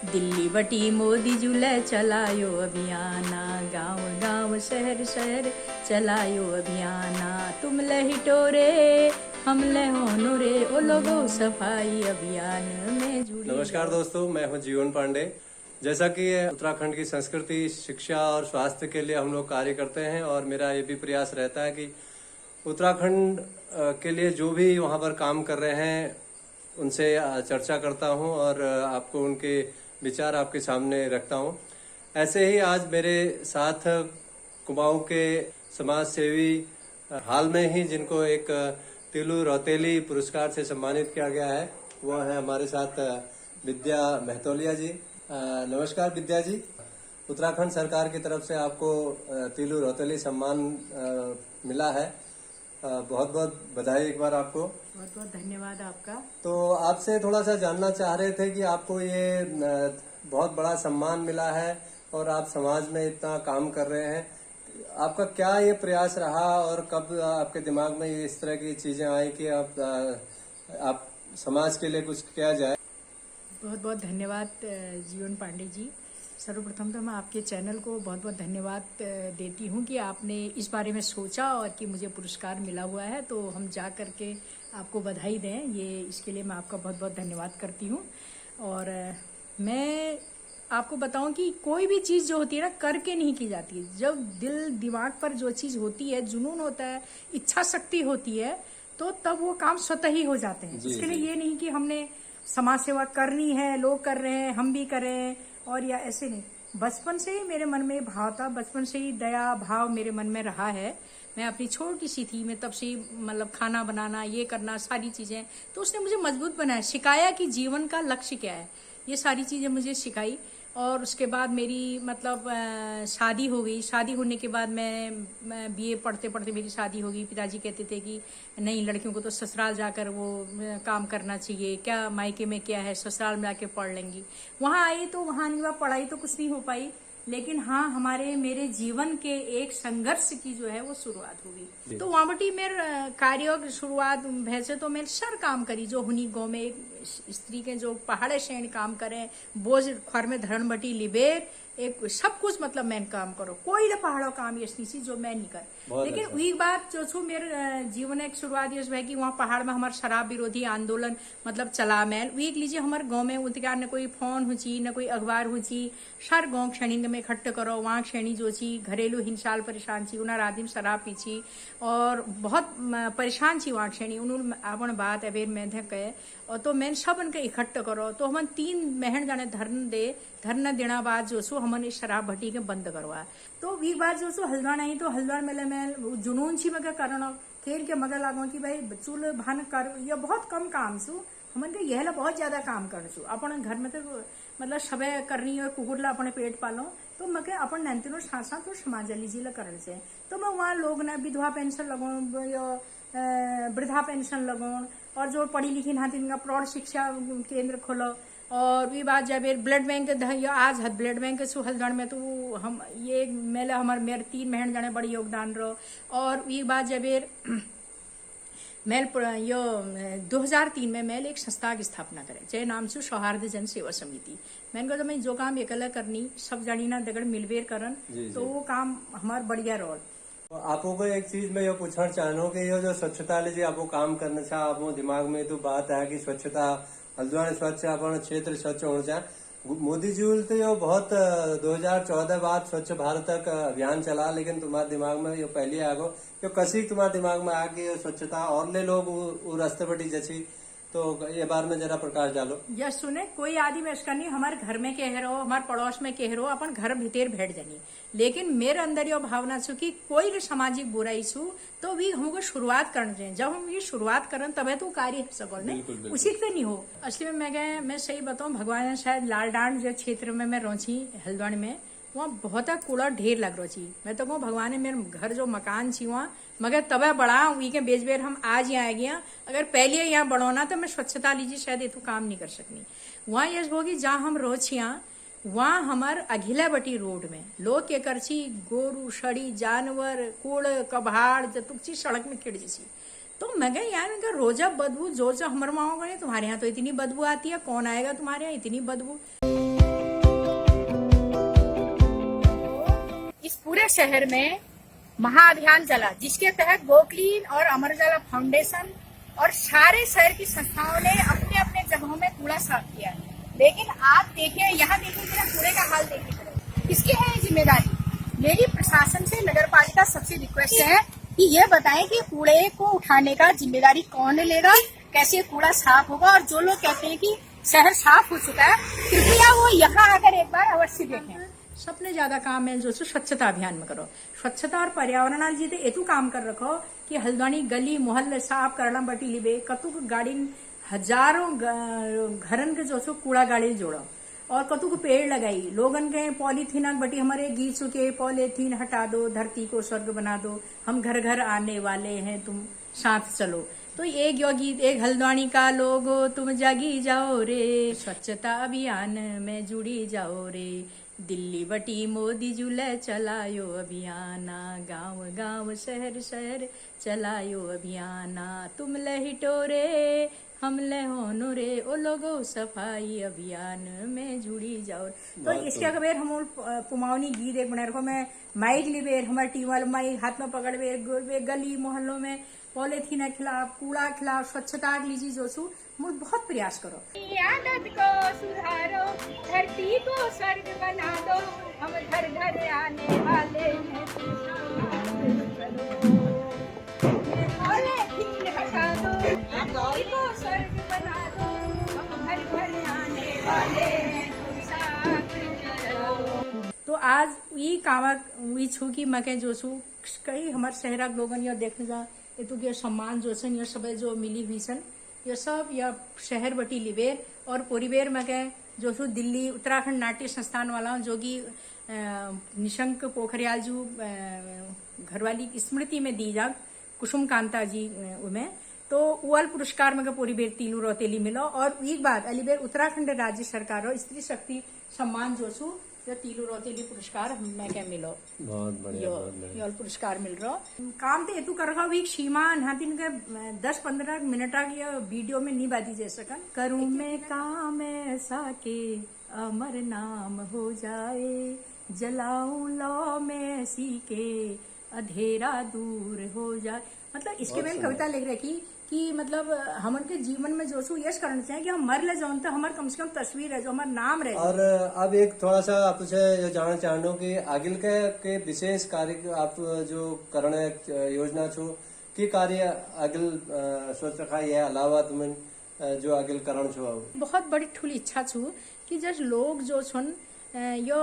दिल्ली बटी मोदी जुले चलायो अभियाना, गांव गांव शहर शहर चलायो अभियाना, तुम लहिटो रे हम लहोनो रे, ओ लोगो सफाई अभियान में जुड़ी। नमस्कार दोस्तों, मैं हूं जीवन पांडे। जैसा कि उत्तराखंड की संस्कृति, शिक्षा और स्वास्थ्य के लिए हम लोग कार्य करते हैं और मेरा ये भी प्रयास रहता है कि उत्तराखंड के लिए जो भी वहां पर काम कर रहे हैं उनसे चर्चा करता हूं और आपको उनके विचार आपके सामने रखता हूं। ऐसे ही आज मेरे साथ कुमाऊं के समाज सेवी हाल में ही जिनको एक तिलू रौतेली पुरस्कार से सम्मानित किया गया है, वो है हमारे साथ विद्या महतोलिया जी। नमस्कार विद्या जी। उत्तराखंड सरकार की तरफ से आपको तिलू रौतेली सम्मान मिला है। बहुत बहुत बधाई एक बार आपको। बहुत बहुत धन्यवाद आपका। तो आपसे थोड़ा सा जानना चाह रहे थे कि आपको ये बहुत बड़ा सम्मान मिला है और आप समाज में इतना काम कर रहे हैं, आपका क्या ये प्रयास रहा और कब आपके दिमाग में ये इस तरह की चीजें आई कि आप समाज के लिए कुछ किया जाए? बहुत बहुत धन्यवाद जीवन पांडे जी। सर्वप्रथम तो मैं आपके चैनल को बहुत बहुत धन्यवाद देती हूँ कि आपने इस बारे में सोचा और कि मुझे पुरस्कार मिला हुआ है, तो हम जा कर के आपको बधाई दें, ये इसके लिए मैं आपका बहुत बहुत धन्यवाद करती हूँ। और मैं आपको बताऊं कि कोई भी चीज़ जो होती है ना, करके नहीं की जाती है। जब दिल दिमाग पर जो चीज़ होती है, जुनून होता है, इच्छा शक्ति होती है, तो तब वो काम स्वतः ही हो जाते हैं। इसके लिए ये नहीं कि हमने समाज सेवा करनी है, लोग कर रहे हैं हम भी करें, और या ऐसे नहीं। बचपन से ही मेरे मन में भाव था, बचपन से ही दया भाव मेरे मन में रहा है। मैं अपनी छोटी सी थी, मैं तब से मतलब खाना बनाना, ये करना, सारी चीजें, तो उसने मुझे मजबूत बनाया, सिखाया कि जीवन का लक्ष्य क्या है, ये सारी चीजें मुझे सिखाई। और उसके बाद मेरी मतलब शादी हो गई। शादी होने के बाद मैं बीए पढ़ते पढ़ते मेरी शादी हो गई। पिताजी कहते थे कि नहीं, लड़कियों को तो ससुराल जाकर वो काम करना चाहिए, क्या मायके में क्या है, ससुराल में आके पढ़ लेंगी। वहाँ आई तो वहाँ नहीं हुआ, पढ़ाई तो कुछ नहीं हो पाई, लेकिन हाँ मेरे जीवन के एक संघर्ष की जो है वो शुरुआत हो गई। तो वहाँ बटी मेरे कार्य शुरुआत वैसे तो मैं सर काम करी, जो हुनी गाँव में एक स्त्री के जो पहाड़े शैन काम करें, बोझ खर में धरण बटी लिबेर, एक सब कुछ मतलब मैं काम करो, कोई ना पहाड़ों काम ये सी जो मैं नहीं कर। लेकिन वही बात जो छू मेरे जीवन एक शुरुआत ये है कि वहाँ पहाड़ में हमारा शराब विरोधी आंदोलन मतलब चला। मैं वीक लीजिए हमारे गाँव में उनका न कोई फोन हुची न कोई अखबार हुची, सर गाँव श्रेणी में इकट्ठे करो, वहाँ श्रेणी जो छी घरेलू हिंसाल परेशान छी, उन्हें रात दिन शराब पीछी और बहुत परेशान छी वहाँ श्रेणी। उन्होंने अपन बात अबेर में कहे और तो मैंने सब उनके इकट्ठे करो, तो हम 3 महीने जाने धरना देना बाद जो सो हमने शराब भट्टी के बंद करवा। तो वी बात जो सो हल्द्वार आई, तो हल्द्वार में मैं जुनून छी मगर कारण खेल के मगर लागो कि भाई चूल भान कर, ये बहुत कम काम छू हमन के, यह बहुत ज्यादा काम कर छू। अपन घर में तो मतलब सब करनी है, कुकुर ला अपने पेट पालो, तो मके अपन नैतिनो साथ तो समाज लीजिए ला करण से। तो मैं वहाँ लोग ना विधवा पेंशन लगो या वृद्धा पेंशन लगो, और जो पढ़ी लिखी ना इनका प्रौढ़ शिक्षा केंद्र खोलो। और भी बात जब ब्लड बैंक आज ब्लड बैंक हल्द्वार में, तो हम ये मेले मेरे 3 महीने जाने बड़ी योगदान रहो। और ये बात जब मेल यो 2003 में मेल एक संस्था की स्थापना करे, जय नाम से सौहार्द जन सेवा समिति। मैंने कहा मैं जो काम अकेला करनी, सब जानी ना दगड़ मिलबेर करन, तो वो काम हमारा बढ़िया रोल। आपको को एक चीज मैं ये पूछना चाहूँ कि ये जो स्वच्छता लीजिए आपको काम करना चाह, आपको दिमाग में तो बात है कि स्वच्छता हल्द्वार स्वच्छ, अपन क्षेत्र स्वच्छ होना चाहे। मोदी जी तो ये बहुत 2014 बाद स्वच्छ भारत तक अभियान चला, लेकिन तुम्हारे दिमाग में ये पहले आ गो, यो कसी तुम्हारे दिमाग में आ कि स्वच्छता और ले लोग वो रास्ते बटी जैसी, तो ये बार में जरा प्रकाश डालो। यह सुने, कोई आदमी ऐसा नहीं, हमारे घर में कह रहो, हमारे पड़ोस में कह रहो, अपन घर भीतर बैठ जानी, लेकिन मेरे अंदर ये भावना छू कि कोई भी सामाजिक बुराई छू तो भी हमको शुरुआत करना चाहिए। जब हम ये शुरुआत करें तब तो कार्य सको नहीं, उसी से नहीं हो। असली में मैं सही बताऊं, भगवान शायद लालडांड जो क्षेत्र में मैं रही हल्द्वार में, वहाँ बहुत कूड़ा ढेर लग रहा छी। मैं तो कहूँ भगवान ने मेरे घर जो मकान छी वहाँ मगर तब बड़ा वी के बेच बेर हम आज यहाँ आ गया, अगर पहले यहाँ बढ़ोना तो मैं स्वच्छता लीजिए शायद ये तो काम नहीं कर सकनी। वहाँ यश होगी जहाँ हम रो छी, वहाँ हमार अघिला बटी रोड में लोग के कर छी गोरू सड़ी जानवर कूड़ कबाड़ जतुक सड़क में खिड़ जी। तो मैं गई यार इनका रोजा बदबू जो हमारे माओ गए, तुम्हारे यहाँ तो इतनी बदबू आती है, कौन आएगा तुम्हारे यहाँ इतनी बदबू। इस पूरे शहर में महाअभियान चला, जिसके तहत गो क्लीन और अमर उजाला फाउंडेशन और सारे शहर की संस्थाओं ने अपने अपने जगहों में कूड़ा साफ किया। लेकिन आप देखिए, यहाँ देखिए, मेरा कूड़े का हाल देखिए, किसकी है ये जिम्मेदारी? मेरी प्रशासन से, नगर पालिका सबसे रिक्वेस्ट है कि ये बताएं कि कूड़े को उठाने का जिम्मेदारी कौन लेगा, कैसे कूड़ा साफ होगा। और जो लोग कहते हैं कि शहर साफ हो चुका है, कृपया वो यहाँ आकर एक बार अवश्य देखें। सबने ज्यादा काम है जो स्वच्छता अभियान में करो। स्वच्छता और पर्यावरण जी एतु काम कर रखो कि हल्द्वानी गली मोहल्ले साफ करना बटी लिबे, कतुक गाड़ी हजारों घरन के जो कूड़ा गाड़ी जोड़ो और कतुक पेड़ लगाई। लोगन के पॉलीथीन बटी हमारे गीत चुके, पॉलीथीन हटा दो, धरती को स्वर्ग बना दो, हम घर घर आने वाले हैं, तुम साथ चलो। तो एक यो गीत, एक हल्द्वानी का लोगो तुम जागी जाओ रे, स्वच्छता अभियान में जुड़ी जाओ रे, दिल्ली बटी मोदी जुले चलायो अभियाना, गांव गांव शहर शहर चलायो अभियाना, तुम ले हिटोरे हम ले होनो रे, ओ लोगो सफाई अभियान में जुड़ी जाओ। तो इसके अगर हम पुमावनी गीत एक बना रखो, मैं माइक लिबेर हमारे टीम वाले माइक हाथ में पकड़ बेर गली मोहल्लों में पॉलीथीन के खिलाफ, कूड़ा के खिलाफ, स्वच्छता के लीजिए जोशु मुझ बहुत प्रयास करो। आदत को सुधारो, धरती को स्वर्ग बना दो, हम घर घर आने वाले हैं, पॉलीथीन हटा दो, धरती को स्वर्ग बना दो, हम घर घर आने वाले हैं, साथ चलो। तो आज ये कामक हुई छू की मके जो छू कई हमारे शहरा लोगन या देखने जा ये तो के सम्मान जो सन ये सब जो मिली हुई सन ये सब या शहर बटी लिबेर और परिवेर में के जो सु दिल्ली उत्तराखंड नाट्य संस्थान वाला जो कि निशंक पोखरियाल जो घरवाली स्मृति में दी जा कुसुम कांता जी में, तो उल पुरस्कार में परिवेर तीलू रौतेली मिलो। और एक बात अलीबेर उत्तराखंड राज्य सरकार स्त्री शक्ति सम्मान जो सु तीलू रौतेली पुरस्कार मैं क्या मिलो, बहुत बढ़िया, बहुत बढ़िया। ये पुरस्कार मिल रहा काम तो एतु कर रहा हूँ सीमा दिन के 10-15 मिनट की वीडियो में नहीं बाती जा सकन। करूँ मैं काम ऐसा के अमर नाम हो जाए, जलाऊं लौ में ऐसी के अधेरा दूर हो जाए। मतलब इसके में कविता लिख रखी कि मतलब हम उनके जीवन में जो यश करना चाहिए कि हम मर ले जाओ तो हमारे कम से कम तस्वीर है जो हमारा नाम रहे। और अब एक थोड़ा सा आपसे ये जानना चाहूँ कि आगिल के विशेष कार्य आप जो करने योजना छो की कार्य आगिल सोच रखा है अलावा तुम्हें जो आगिल करण छो? बहुत बड़ी ठुली इच्छा छू कि जब लोग जो छन यो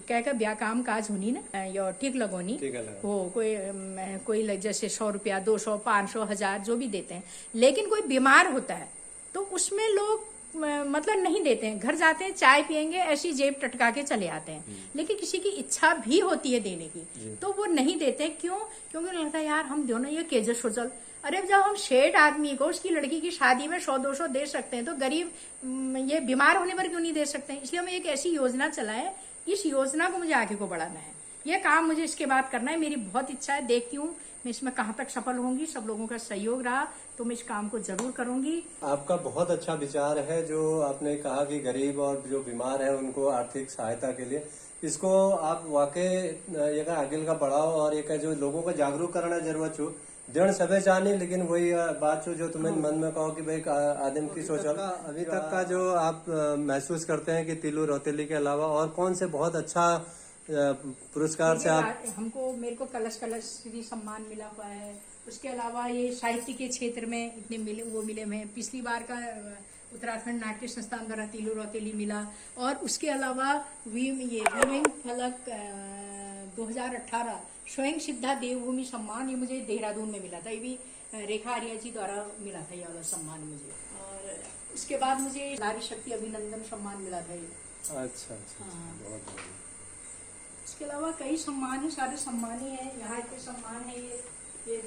क्या ब्या काम काज होनी ना यो ठीक लगोनी हो, कोई जैसे 100 रुपया 200 500 1000 जो भी देते हैं, लेकिन कोई बीमार होता है तो उसमें लोग मतलब नहीं देते हैं, घर जाते हैं चाय पियेंगे ऐसी जेब टटका के चले आते हैं। लेकिन किसी की इच्छा भी होती है देने की तो वो नहीं देते। क्यों? क्योंकि लगता है यार हम दोनों ये केजर सोचल, अरे जब हम शेठ आदमी को उसकी लड़की की शादी में 100-200 दे सकते हैं तो गरीब ये बीमार होने पर क्यों नहीं दे सकते हैं? इसलिए हम एक ऐसी योजना चलाएं, इस योजना को मुझे आगे को बढ़ाना है, ये काम मुझे इसके बाद करना है। मेरी बहुत इच्छा है, देखती हूँ मैं इसमें कहाँ तक सफल होंगी। सब लोगों का सहयोग रहा तो मैं इस काम को जरूर करूंगी। आपका बहुत अच्छा विचार है जो आपने कहा कि गरीब और जो बीमार है उनको आर्थिक सहायता के लिए, इसको आप वाकई एक आगिल का बढ़ाओ और एक जो लोगों को जागरूक करना जरूरत छो जन सबे जाने। लेकिन वही बात छो जो तुम्हें मन में कहो कि भाई आदम की सोच अभी तक का जो आप महसूस करते हैं कि तिलू रौतेली के अलावा और कौन से बहुत अच्छा पुरस्कार से आप? हमको मेरे को कलश श्री सम्मान मिला हुआ है, उसके अलावा ये साहित्य के क्षेत्र में इतने मिले वो मिले हैं। पिछली बार का उत्तराखंड नाट्य संस्थान द्वारा तिलू रौतेली मिला और उसके अलावा वीविंग फलक 2018 स्वयं सिद्धा देवभूमि सम्मान ये मुझे देहरादून में मिला था। ये भी रेखा आर्या जी द्वारा मिला था ये वाला सम्मान मुझे। और उसके बाद मुझे नारी शक्ति अभिनंदन सम्मान मिला था ये। अच्छा। हाँ। बहुत बढ़िया। इसके अलावा कई सम्मान है, सारे सम्मान ही है। यहाँ के सम्मान है ये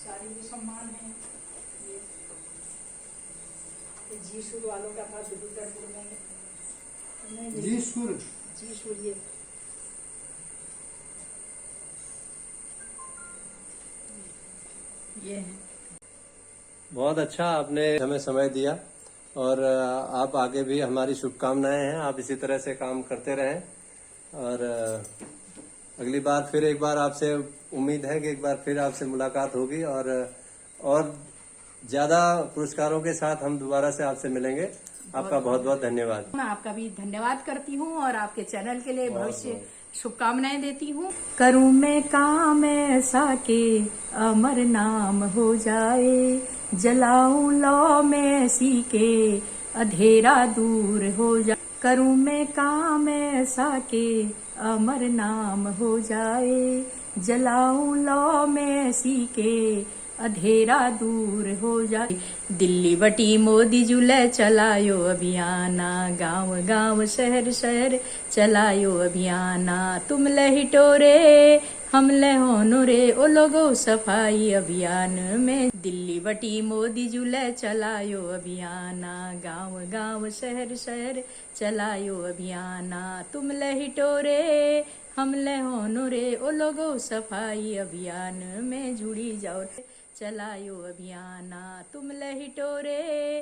सारे ये सम्मान है। ये जीसुर वालों का था दुर्गापुर में। जीसुर ये है। बहुत अच्छा आपने हमें समय दिया और आप आगे भी हमारी शुभकामनाएं हैं, आप इसी तरह से काम करते रहें। और अगली बार फिर एक बार आपसे उम्मीद है कि एक बार फिर आपसे मुलाकात होगी और ज्यादा पुरस्कारों के साथ हम दोबारा से आपसे मिलेंगे। आपका बहुत बहुत धन्यवाद। मैं आपका भी धन्यवाद करती हूँ और आपके चैनल के लिए भविष्य शुभकामनाएं देती हूँ। करूँ मैं काम ऐसा के अमर नाम हो जाए, जलाऊं लौ में ऐसी के अंधेरा दूर हो जाए। करूँ मैं काम ऐसा के अमर नाम हो जाए, जलाऊं लौ में ऐसी के अंधेरा दूर हो जाए। दिल्ली बटी मोदी जुले चलायो अभियाना, गांव गांव शहर शहर चलायो अभियाना। तुम ले हिटोरे हम ले होनो रे, ओ लोगो सफाई अभियान में। दिल्ली बटी मोदी जुले चलायो अभियाना, गांव गांव शहर शहर चलायो अभियाना। तुम ले हिटोरे हम ले होनो रे, ओ लोगो सफाई अभियान में जुड़ी जाओ। चलायो अभियाना तुम ले हिटोरे।